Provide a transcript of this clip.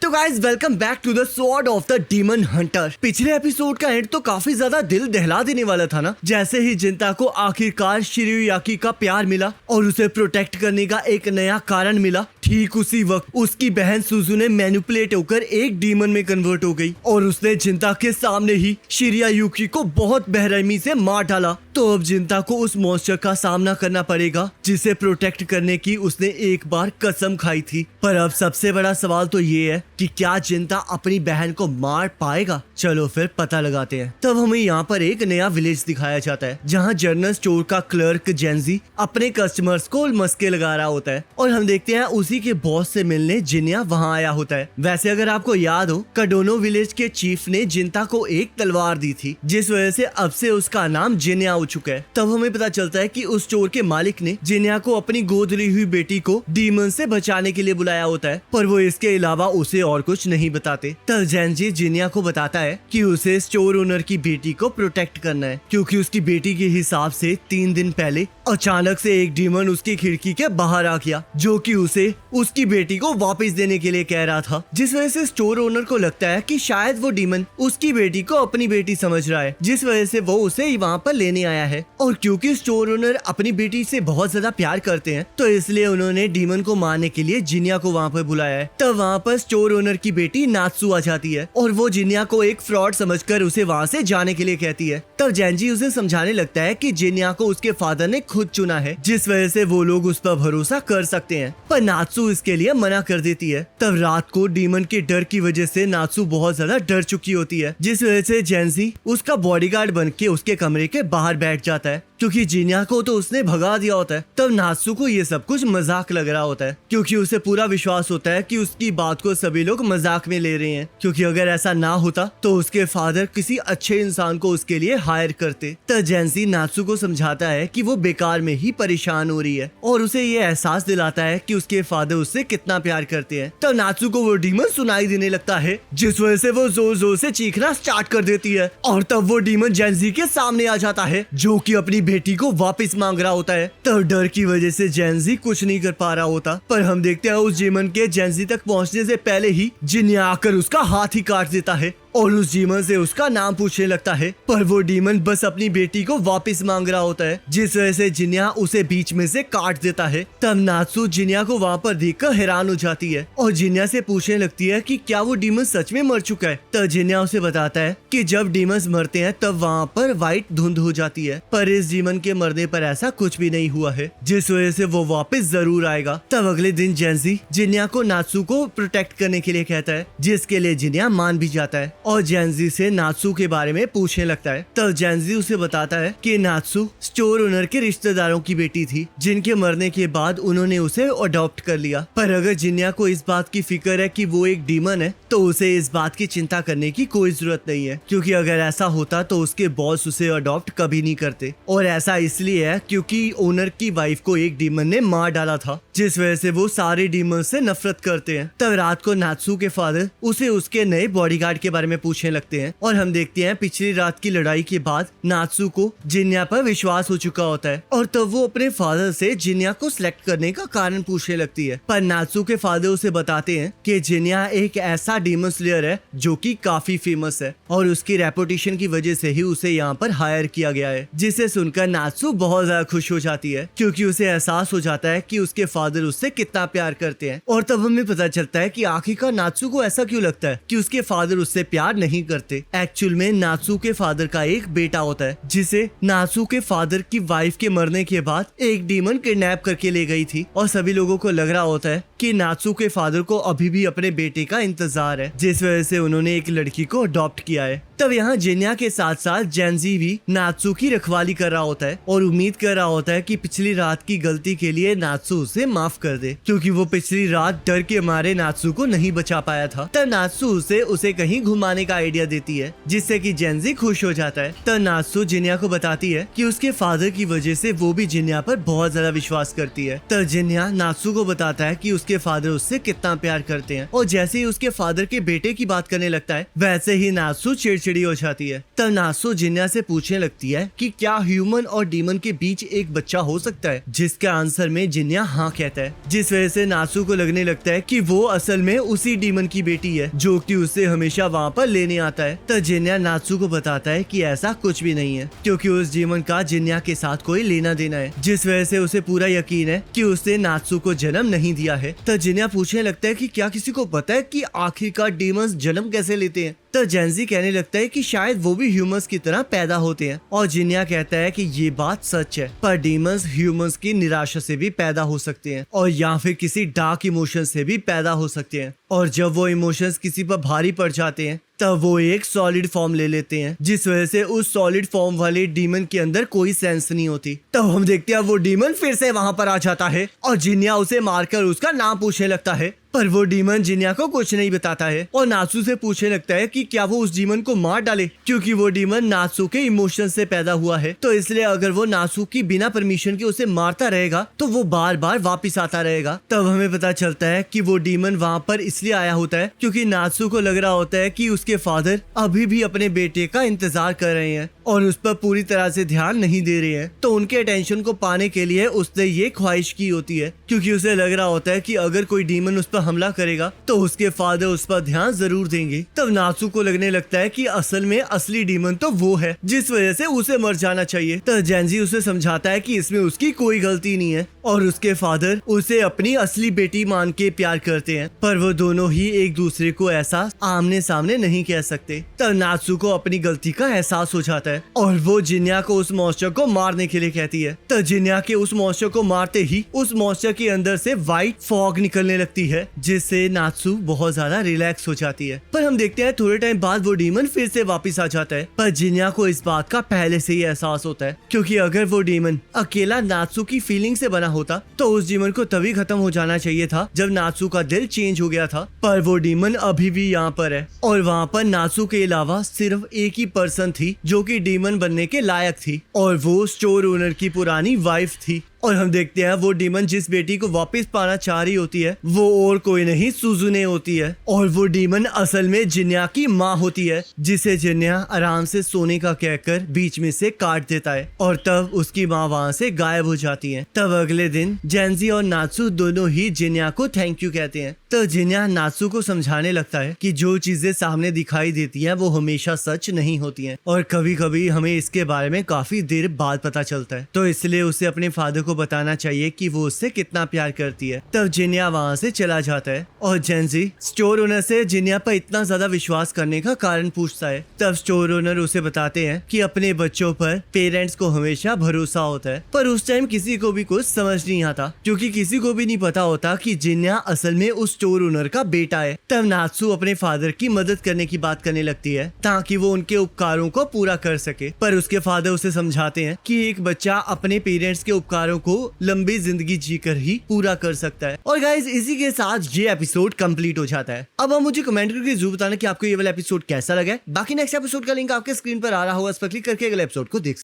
तो guys welcome back to the sword of the demon hunter. पिछले episode का end तो काफी ज्यादा दिल दहला देने वाला था ना। जैसे ही जिंता को आखिरकार शिरियुयाकी का प्यार मिला और उसे प्रोटेक्ट करने का एक नया कारण मिला, ठीक उसी वक्त उसकी बहन सुजुने मैनिपुलेट होकर एक डीमन में कन्वर्ट हो गई और उसने जिंता के सामने ही शिरियुयाकी को बहुत बेरहमी से मार डाला। तो अब जिंता को उस मॉन्स्टर का सामना करना पड़ेगा जिसे प्रोटेक्ट करने की उसने एक बार कसम खाई थी। पर अब सबसे बड़ा सवाल तो ये है कि क्या जिंता अपनी बहन को मार पाएगा। चलो फिर पता लगाते हैं। तब हमें यहाँ पर एक नया विलेज दिखाया जाता है जहाँ जनरल स्टोर का क्लर्क जेंजी अपने कस्टमर्स को मस्के लगा रहा होता है और हम देखते हैं उसी के बॉस से मिलने जिन्या वहाँ आया होता है। वैसे अगर आपको याद हो, काडोनो विलेज के चीफ ने जिंता को एक तलवार दी थी जिस वजह से अब से उसका नाम जिन्या हो चुका है। तब हमें पता चलता है कि उस स्टोर के मालिक ने जिन्या को अपनी गोद ली हुई बेटी को डीमन से बचाने के लिए बुलाया होता है, पर वो इसके अलावा उसे और कुछ नहीं बताते। तब जेंजी जिन्या को बताता है कि उसे स्टोर ओनर की बेटी को प्रोटेक्ट करना है क्योंकि उसकी बेटी के हिसाब से 3 दिन पहले अचानक से एक डीमन उसकी खिड़की के बाहर आ गया जो कि उसे उसकी बेटी को वापस देने के लिए कह रहा था, जिस वजह से स्टोर ओनर को लगता है कि शायद वो डीमन उसकी बेटी को अपनी बेटी समझ रहा है, जिस वजह से वो उसे वहाँ पर लेने आया है। और क्योंकि स्टोर ओनर अपनी बेटी से बहुत ज्यादा प्यार करते हैं तो इसलिए उन्होंने डीमन को मारने के लिए जिन्या को वहाँ पर बुलाया है। तब वहाँ पर स्टोर ओनर की बेटी नात्सु आ जाती है और वो जिन्या को एक फ्रॉड समझकर उसे वहाँ से जाने के लिए कहती है। तब जेंजी उसे समझाने लगता है कि जिन्या को उसके फादर ने खुद चुना है जिस वजह से वो लोग उस पर भरोसा कर सकते हैं, पर नात्सु इसके लिए मना कर देती है। तब रात को डीमन के डर की वजह से नात्सु बहुत ज्यादा डर चुकी होती है, जिस वजह से जेंजी उसका बॉडीगार्ड बन के उसके कमरे के बाहर बैठ जाता है क्योंकि जिन्या को तो उसने भगा दिया होता है। तब नात्सु को ये सब कुछ मजाक लग रहा होता है क्योंकि उसे पूरा विश्वास होता है कि उसकी बात को सभी लोग मजाक में ले रहे हैं, क्योंकि अगर ऐसा ना होता तो उसके फादर किसी अच्छे इंसान को उसके लिए हायर करते। तब जेंजी नात्सु को समझाता है कि वो बेकार में ही परेशान हो रही है और उसे ये एहसास दिलाता है कि उसके फादर उससे कितना प्यार करते हैं। तब नात्सु को वो डीमन सुनाई देने लगता है जिस वजह से वो जोर जोर से चीखना स्टार्ट कर देती है और तब वो डीमन जेंजी के सामने आ जाता है जो कि अपनी बेटी को वापस मांग रहा होता है। तब डर की वजह से जेंजी कुछ नहीं कर पा रहा होता, पर हम देखते हैं उस डीमन के जेंजी तक पहुंचने से पहले ही जिन्या आकर उसका हाथ ही काट देता है और उस डीमन से उसका नाम पूछने लगता है, पर वो डीमन बस अपनी बेटी को वापस मांग रहा होता है जिस वजह से जिन्या उसे बीच में से काट देता है। तब नात्सु जिन्या को वहाँ पर देखकर हैरान हो जाती है और जिन्या से पूछने लगती है कि क्या वो डीमन सच में मर चुका है। तब जिन्या उसे बताता है कि जब डीमंस मरते हैं तब वहाँ पर व्हाइट धुंध हो जाती है, पर इस डीमन के मरने पर ऐसा कुछ भी नहीं हुआ है जिस वजह से वो वापस जरूर आएगा। तब अगले दिन जेंजी जिन्या को नात्सु को प्रोटेक्ट करने के लिए कहता है जिसके लिए जिन्या मान भी जाता है और जेंजी से नात्सु के बारे में पूछने लगता है। तब जेंजी उसे बताता है कि नात्सु स्टोर ओनर के रिश्तेदारों की बेटी थी जिनके मरने के बाद उन्होंने उसे अडॉप्ट कर लिया, पर अगर जिन्या को इस बात की फिक्र है कि वो एक डीमन है तो उसे इस बात की चिंता करने की कोई जरूरत नहीं है, क्योंकि अगर ऐसा होता तो उसके बॉस उसे अडॉप्ट कभी नहीं करते। और ऐसा इसलिए है क्योंकि ओनर की वाइफ को एक डीमन ने मार डाला था जिस वजह से वो सारे डीमन से नफरत करते हैं। तब रात को नात्सु के फादर उसे उसके नए बॉडीगार्ड के बारे में पूछने लगते हैं और हम देखते हैं पिछली रात की लड़ाई के बाद नात्सु को जिन्या पर विश्वास हो चुका होता है और तब वो अपने फादर से जिन्या को सिलेक्ट करने का कारण पूछने लगती है, पर नात्सु के फादर उसे बताते हैं कि जिन्या एक ऐसा डीमन स्लेयर है जो कि काफी फेमस है और उसकी रेपुटेशन की वजह से ही उसे यहाँ पर हायर किया गया है। जिसे सुनकर नात्सु बहुत ज्यादा खुश हो जाती है क्योंकि उसे एहसास हो जाता है कि उसके फादर उससे कितना प्यार करते हैं। और तब हमें पता चलता है कि आखिरकार नात्सु को ऐसा क्यों लगता है कि उसके फादर उससे प्यार नहीं करते। एक्चुअल में नात्सु के फादर का एक बेटा होता है जिसे नात्सु के फादर की वाइफ के मरने के बाद एक डीमन किडनैप करके ले गई थी और सभी लोगों को लग रहा होता है कि नात्सु के फादर को अभी भी अपने बेटे का इंतजार है, जिस वजह से उन्होंने एक लड़की को अडॉप्ट किया है। तब यहाँ जिन्या के साथ साथ जेंजी भी नात्सु की रखवाली कर रहा होता है और उम्मीद कर रहा होता है कि पिछली रात की गलती के लिए नात्सु उसे माफ कर दे, क्योंकि वो पिछली रात डर के मारे नात्सु को नहीं बचा पाया था। तब नात्सु उसे कहीं घुमाने का आइडिया देती है जिससे कि जेंजी खुश हो जाता है। तब नात्सु जिन्या को बताती है कि उसके फादर की वजह से वो भी जिन्या पर बहुत ज्यादा विश्वास करती है। तब जिन्या नात्सु को बताता है कि उसके फादर उससे कितना प्यार करते हैं और जैसे ही उसके फादर के बेटे की बात करने लगता है वैसे ही नात्सु चिड़चिड़ी हो जाती है। तब नात्सु जिन्या से पूछने लगती है कि क्या ह्यूमन और डीमन के बीच एक बच्चा हो सकता है, जिसके आंसर में जिन्या हाँ कहता है, जिस वजह से नात्सु को लगने लगता है कि वो असल में उसी डीमन की बेटी है जो कि उसे हमेशा वहाँ पर लेने आता है। तब जिन्या नात्सु को बताता है कि ऐसा कुछ भी नहीं है, क्योंकि उस डीमन का जिन्या के साथ कोई लेना देना है, जिस वजह से उसे पूरा यकीन है कि उसने नात्सु को जन्म नहीं दिया है। तब जिन्या पूछने लगता है कि क्या किसी को पता है कि आखिरकार डीमंस जन्म कैसे लेते हैं। तब जेंजी कहने लगता है कि शायद वो भी ह्यूमंस की तरह पैदा होते हैं, और जिन्या कहता है कि ये बात सच है, पर डीमंस ह्यूमंस की निराशा से भी पैदा हो सकते हैं, और या फिर किसी डार्क इमोशन से भी पैदा हो सकते हैं, और जब वो इमोशंस किसी पर भारी पड़ जाते हैं तब वो एक सॉलिड फॉर्म ले लेते हैं, जिस वजह से उस सॉलिड फॉर्म वाले डीमन के अंदर कोई सेंस नहीं होती। तब हम देखते हैं वो डीमन फिर से वहाँ पर आ जाता है और जिन्या उसे मारकर उसका नाम पूछने लगता है, पर वो डीमन जिन्या को कुछ नहीं बताता है और नात्सु से पूछने लगता है कि क्या वो उस डीमन को मार डाले, क्योंकि वो डीमन नात्सु के इमोशन से पैदा हुआ है। तो इसलिए अगर वो नात्सु की बिना परमिशन के उसे मारता रहेगा तो वो बार बार वापिस आता रहेगा। तब हमें पता चलता है कि वो डीमन वहाँ पर इसलिए आया होता है क्योंकि नात्सु को लग रहा होता है कि उसके फादर अभी भी अपने बेटे का इंतजार कर रहे हैं और उस पर पूरी तरह से ध्यान नहीं दे रहे हैं। तो उनके अटेंशन को पाने के लिए उसने ये ख्वाहिश की होती है, क्योंकि उसे लग रहा होता है कि अगर कोई डीमन उस पर हमला करेगा तो उसके फादर उस पर ध्यान जरूर देंगे। तब नात्सु को लगने लगता है कि असल में असली डीमन तो वो है, जिस वजह से उसे मर जाना चाहिए। तब जेंजी उसे समझाता है कि इसमें उसकी कोई गलती नहीं है और उसके फादर उसे अपनी असली बेटी मान के प्यार करते हैं, पर वो दोनों ही एक दूसरे को ऐसा आमने सामने नहीं कह सकते। तब नात्सु को अपनी गलती का एहसास हो जाता है और वो जिन्या को उस मॉन्स्टर को मारने के लिए कहती है। तब जिन्या के उस मॉन्स्टर को मारते ही उस मॉन्स्टर के अंदर से व्हाइट फॉग निकलने लगती है, जिससे नात्सु बहुत ज्यादा रिलैक्स हो जाती है। पर हम देखते हैं थोड़े टाइम बाद वो डीमन फिर से वापस आ जाता है, पर जिन्या को इस बात का पहले से ही एहसास होता है, क्योंकि अगर वो डीमन अकेला नात्सु की फीलिंग से बना होता तो उस डीमन को तभी खत्म हो जाना चाहिए था जब नात्सु का दिल चेंज हो गया था। पर वो डीमन अभी भी यहाँ पर है और वहाँ पर नात्सु के अलावा सिर्फ एक ही पर्सन थी जो कि डीमन बनने के लायक थी, और वो स्टोर ओनर की पुरानी वाइफ थी। और हम देखते हैं वो डीमन जिस बेटी को वापस पाना चाह रही होती है वो और कोई नहीं सुजुने होती है, और वो डीमन असल में जिन्या की माँ होती है, जिसे जिन्या आराम से सोने का कहकर बीच में से काट देता है और तब उसकी माँ वहाँ से गायब हो जाती है। तब अगले दिन जेंजी और नात्सु दोनों ही जिन्या को थैंक यू कहते हैं। तो जिन्या नात्सु को समझाने लगता है कि जो चीजें सामने दिखाई देती हैं वो हमेशा सच नहीं होती हैं, और कभी कभी हमें इसके बारे में काफी देर बाद पता चलता है, तो इसलिए उसे अपने फादर को बताना चाहिए कि वो उससे कितना प्यार करती है। तब जिन्या वहाँ से चला जाता है और जेंजी स्टोर ओनर से जिन्या पर इतना ज्यादा विश्वास करने का कारण पूछता है। तब स्टोर ओनर उसे बताते हैं कि अपने बच्चों पर पेरेंट्स को हमेशा भरोसा होता है, पर उस टाइम किसी को भी कुछ समझ नहीं आता, क्योंकि किसी को भी नहीं पता होता कि जिन्या असल में उस स्टोर ओनर का बेटा है। तब नात्सु अपने फादर की मदद करने की बात करने लगती है ताकि वो उनके उपकारों को पूरा कर सके, पर उसके फादर उसे समझाते हैं कि एक बच्चा अपने पेरेंट्स के उपकारों को लंबी जिंदगी जीकर ही पूरा कर सकता है। और गाइस इसी के साथ ये एपिसोड कंप्लीट हो जाता है। अब आप मुझे कमेंट करके जरूर बताना कि आपको ये वाला एपिसोड कैसा लगा है। बाकी नेक्स्ट एपिसोड का लिंक आपके स्क्रीन पर आ रहा होगा, उस पर क्लिक करके अगले एपिसोड को देख